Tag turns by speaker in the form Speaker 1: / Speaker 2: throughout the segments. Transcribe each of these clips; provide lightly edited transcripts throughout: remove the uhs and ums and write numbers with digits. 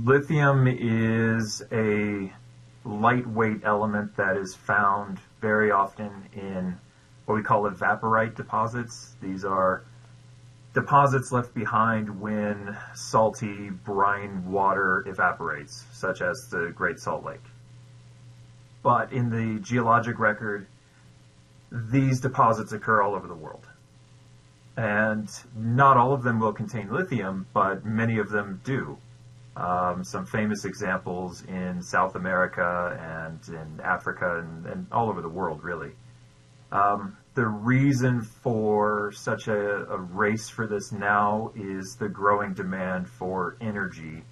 Speaker 1: Lithium is a lightweight element that is found very often in what we call evaporite deposits. These are deposits left behind when salty brine water evaporates, such as the Great Salt Lake. But in the geologic record, these deposits occur all over the world. And not all of them will contain lithium, but many of them do. Some famous examples in South America and in Africa and all over the world, really. The reason for such a race for this now is the growing demand for energy,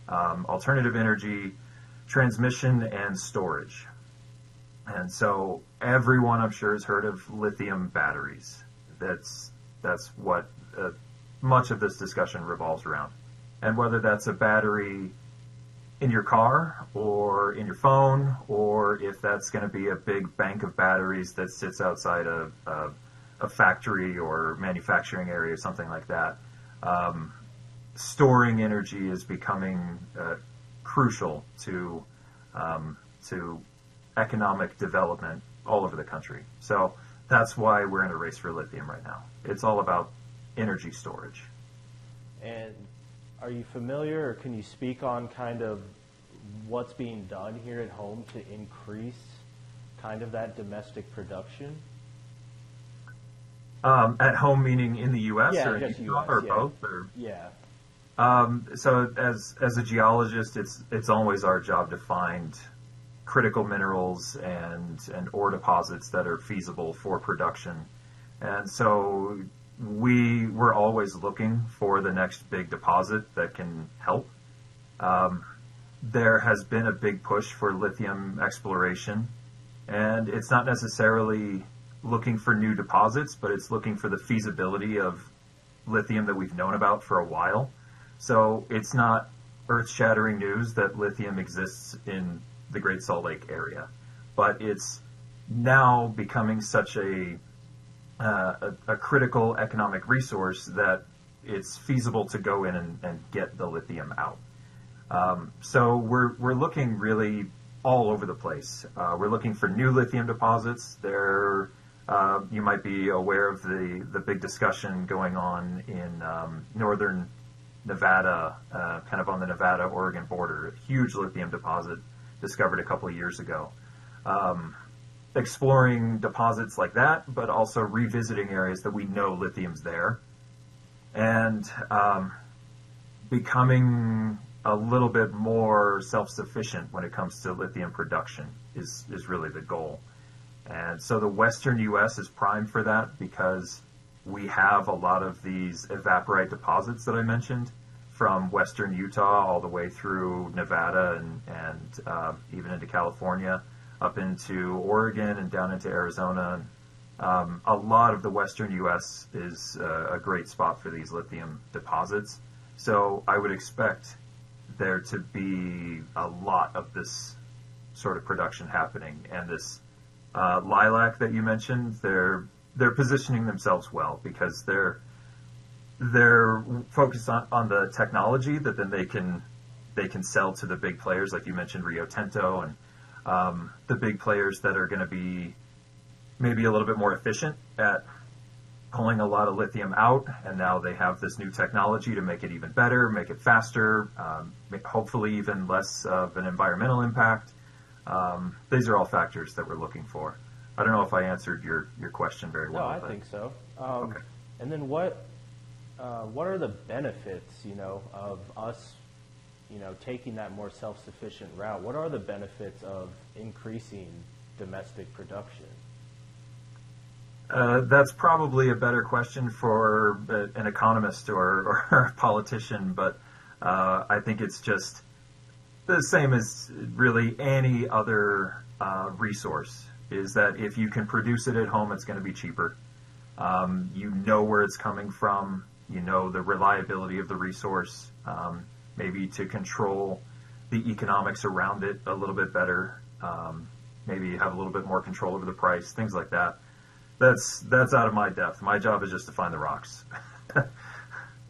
Speaker 1: alternative energy, transmission, and storage. And so everyone, I'm sure, has heard of lithium batteries. That's what much of this discussion revolves around. And whether that's a battery in your car or in your phone, or if that's going to be a big bank of batteries that sits outside a factory or manufacturing area or something like that, storing energy is becoming crucial to economic development all over the country. So that's why we're in a race for lithium right now. It's all about energy storage.
Speaker 2: And are you familiar, or can you speak on kind of what's being done here at home to increase kind of that domestic production?
Speaker 1: At home, meaning in the U.S.
Speaker 2: Yeah,
Speaker 1: or in
Speaker 2: just
Speaker 1: Utah,
Speaker 2: US,
Speaker 1: or
Speaker 2: yeah.
Speaker 1: both? Or?
Speaker 2: Yeah.
Speaker 1: So as a geologist, it's always our job to find critical minerals and ore deposits that are feasible for production. And so we're always looking for the next big deposit that can help. There has been a big push for lithium exploration, and it's not necessarily looking for new deposits, but it's looking for the feasibility of lithium that we've known about for a while. So it's not earth-shattering news that lithium exists in the Great Salt Lake area, but it's now becoming such a critical economic resource that it's feasible to go in and get the lithium out. So we're looking really all over the place. We're looking for new lithium deposits. You might be aware of the big discussion going on in northern Nevada, kind of on the Nevada-Oregon border. A huge lithium deposit discovered a couple of years ago. Exploring deposits like that, but also revisiting areas that we know lithium's there, and becoming a little bit more self-sufficient when it comes to lithium production is really the goal. And so the western U.S. is primed for that because we have a lot of these evaporite deposits that I mentioned, from western Utah all the way through Nevada and even into California, up into Oregon and down into Arizona. A lot of the western U.S. is a great spot for these lithium deposits. So I would expect there to be a lot of this sort of production happening. And this lilac that you mentioned, they're positioning themselves well because they're focused on the technology that then they can sell to the big players, like you mentioned, Rio Tinto, and the big players that are going to be maybe a little bit more efficient at pulling a lot of lithium out, and now they have this new technology to make it even better, make it faster, hopefully even less of an environmental impact. These are all factors that we're looking for. I don't know if I answered your question very well.
Speaker 2: No, I think so.
Speaker 1: Okay.
Speaker 2: And then what are the benefits, of us, taking that more self-sufficient route? What are the benefits of increasing domestic production?
Speaker 1: That's probably a better question for an economist or a politician, but I think it's just the same as really any other resource, is that if you can produce it at home, it's going to be cheaper. You know where it's coming from. You know the reliability of the resource, maybe to control the economics around it a little bit better. Maybe have a little bit more control over the price, things like that. That's out of my depth. My job is just to find the rocks.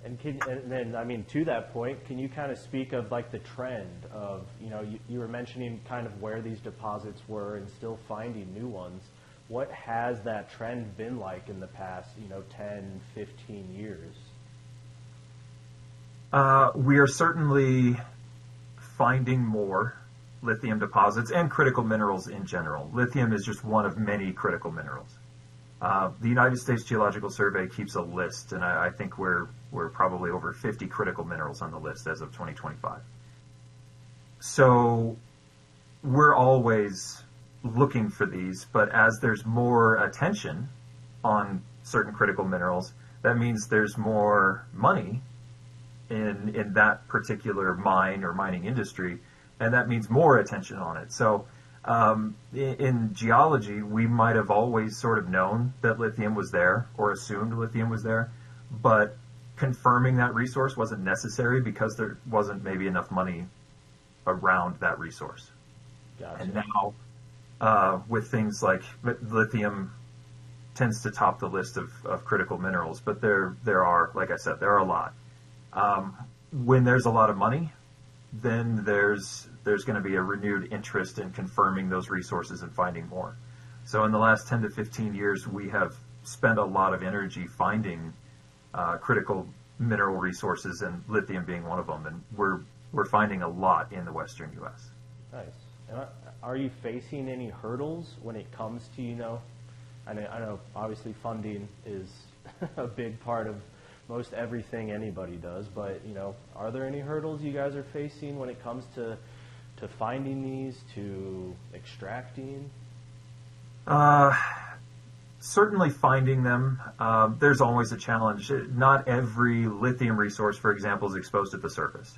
Speaker 2: And then, I mean, to that point, can you kind of speak of like the trend of, you were mentioning kind of where these deposits were and still finding new ones. What has that trend been like in the past, 10, 15 years?
Speaker 1: We are certainly finding more lithium deposits and critical minerals in general. Lithium is just one of many critical minerals. The United States Geological Survey keeps a list, and I think we're probably over 50 critical minerals on the list as of 2025. So we're always looking for these, but as there's more attention on certain critical minerals, that means there's more money in that particular mine or mining industry, and that means more attention on it. So in geology, we might have always sort of known that lithium was there or assumed lithium was there, but confirming that resource wasn't necessary because there wasn't maybe enough money around that resource.
Speaker 2: Gotcha.
Speaker 1: And now with things like lithium tends to top the list of critical minerals, but there are, like I said, there are a lot. When there's a lot of money, then there's going to be a renewed interest in confirming those resources and finding more. So in the last 10 to 15 years, we have spent a lot of energy finding critical mineral resources, and lithium being one of them. And we're finding a lot in the western U.S.
Speaker 2: Nice. And are you facing any hurdles when it comes to, I know obviously funding is a big part of most everything anybody does, but are there any hurdles you guys are facing when it comes to finding these, to extracting?
Speaker 1: Certainly finding them, there's always a challenge. Not every lithium resource, for example, is exposed at the surface.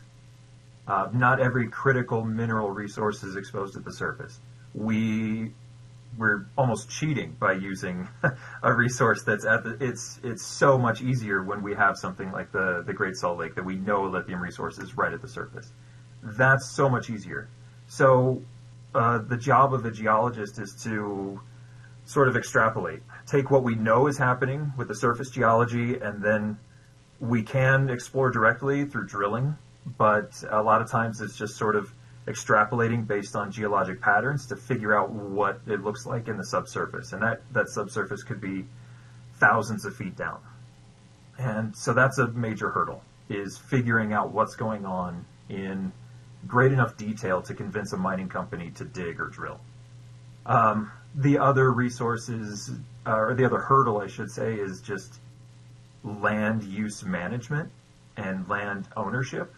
Speaker 1: Not every critical mineral resource is exposed at the surface. We're almost cheating by using a resource that's it's so much easier when we have something like the Great Salt Lake that we know a lithium resource is right at the surface. That's so much easier. So the job of the geologist is to sort of extrapolate, take what we know is happening with the surface geology, and then we can explore directly through drilling, but a lot of times it's just sort of extrapolating based on geologic patterns to figure out what it looks like in the subsurface. And that subsurface could be thousands of feet down. And so that's a major hurdle, is figuring out what's going on in great enough detail to convince a mining company to dig or drill. The other resources, or the other hurdle, I should say, is just land use management and land ownership.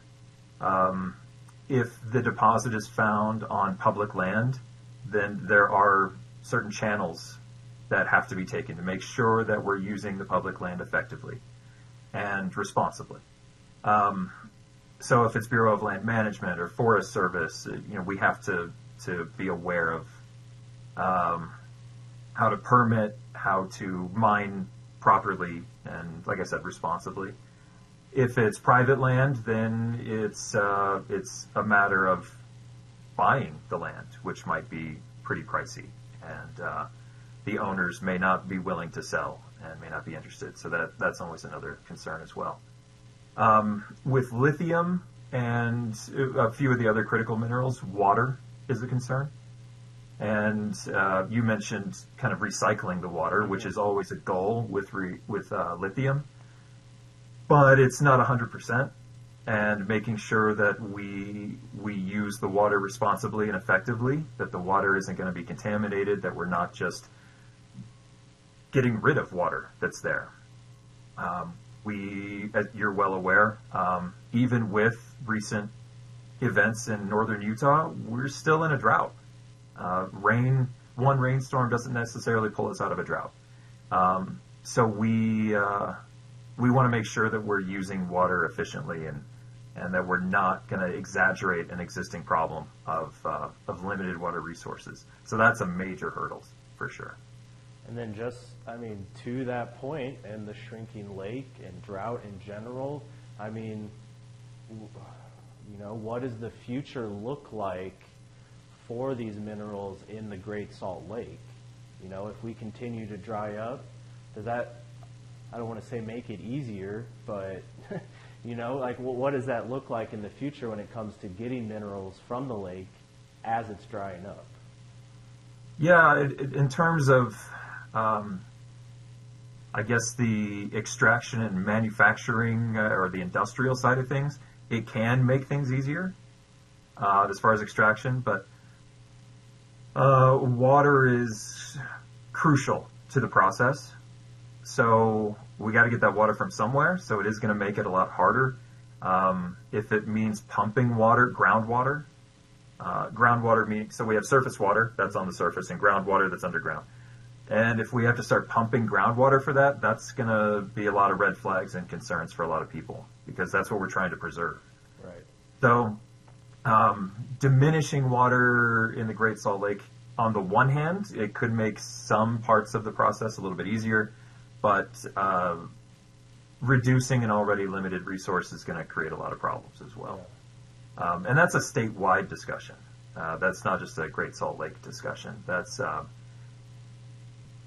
Speaker 1: If the deposit is found on public land, then there are certain channels that have to be taken to make sure that we're using the public land effectively and responsibly. So if it's Bureau of Land Management or Forest Service, we have to be aware of how to permit, how to mine properly, and, like I said, responsibly. If it's private land, then it's a matter of buying the land, which might be pretty pricey, and the owners may not be willing to sell and may not be interested. So that's always another concern as well. With lithium and a few of the other critical minerals, water is a concern. And you mentioned kind of recycling the water, which is always a goal with lithium. But it's not 100%, and making sure that we use the water responsibly and effectively, that the water isn't going to be contaminated, that we're not just getting rid of water that's there. As you're well aware, even with recent events in northern Utah, we're still in a drought. One rainstorm doesn't necessarily pull us out of a drought. So we want to make sure that we're using water efficiently and that we're not going to exaggerate an existing problem of limited water resources. So that's a major hurdle for sure.
Speaker 2: And then to that point, and the shrinking lake and drought in general, what does the future look like for these minerals in the Great Salt Lake? If we continue to dry up, does that, I don't want to say make it easier, but like what does that look like in the future when it comes to getting minerals from the lake as it's drying up?
Speaker 1: Yeah, in terms of, I guess, the extraction and manufacturing or the industrial side of things, it can make things easier as far as extraction, but water is crucial to the process. So we got to get that water from somewhere, so it is going to make it a lot harder. If it means pumping water, groundwater means, so we have surface water that's on the surface and groundwater that's underground. And if we have to start pumping groundwater for that, that's going to be a lot of red flags and concerns for a lot of people, because that's what we're trying to preserve.
Speaker 2: Right.
Speaker 1: So diminishing water in the Great Salt Lake, on the one hand, it could make some parts of the process a little bit easier, but reducing an already limited resource is going to create a lot of problems as well. And that's a statewide discussion. That's not just a Great Salt Lake discussion. That's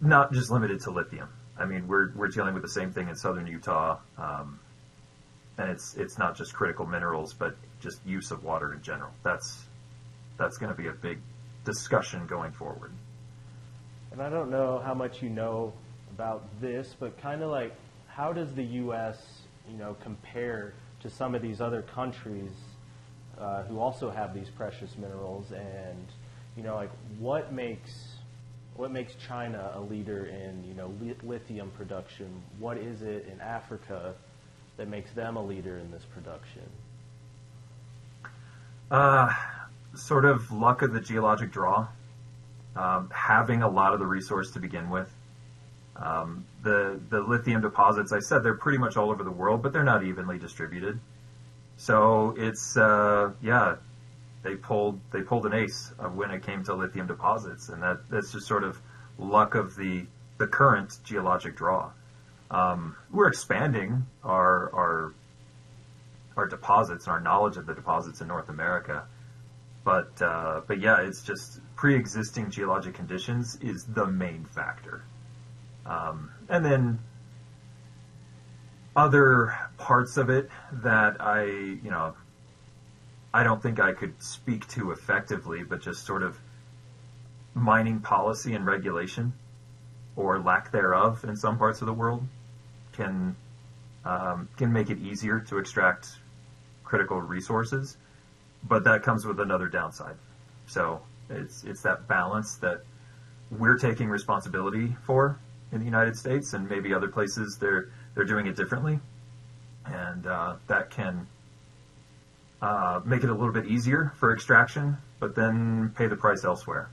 Speaker 1: not just limited to lithium. I mean, we're dealing with the same thing in southern Utah, and it's not just critical minerals, but just use of water in general. That's going to be a big discussion going forward.
Speaker 2: And I don't know how much you know about this, but kind of like, how does the U.S. compare to some of these other countries who also have these precious minerals, and like what makes China a leader in lithium production? What is it in Africa that makes them a leader in this production?
Speaker 1: Sort of luck of the geologic draw, having a lot of the resource to begin with. The lithium deposits, I said, they're pretty much all over the world, but they're not evenly distributed. So it's they pulled an ace when it came to lithium deposits, and that's just sort of luck of the current geologic draw. We're expanding our deposits and our knowledge of the deposits in North America, but yeah, it's just pre-existing geologic conditions is the main factor, and then other parts of it that I don't think I could speak to effectively, but just sort of mining policy and regulation, or lack thereof in some parts of the world, can make it easier to extract critical resources, but that comes with another downside. So it's that balance that we're taking responsibility for in the United States, and maybe other places they're doing it differently, and that can make it a little bit easier for extraction, but then pay the price elsewhere.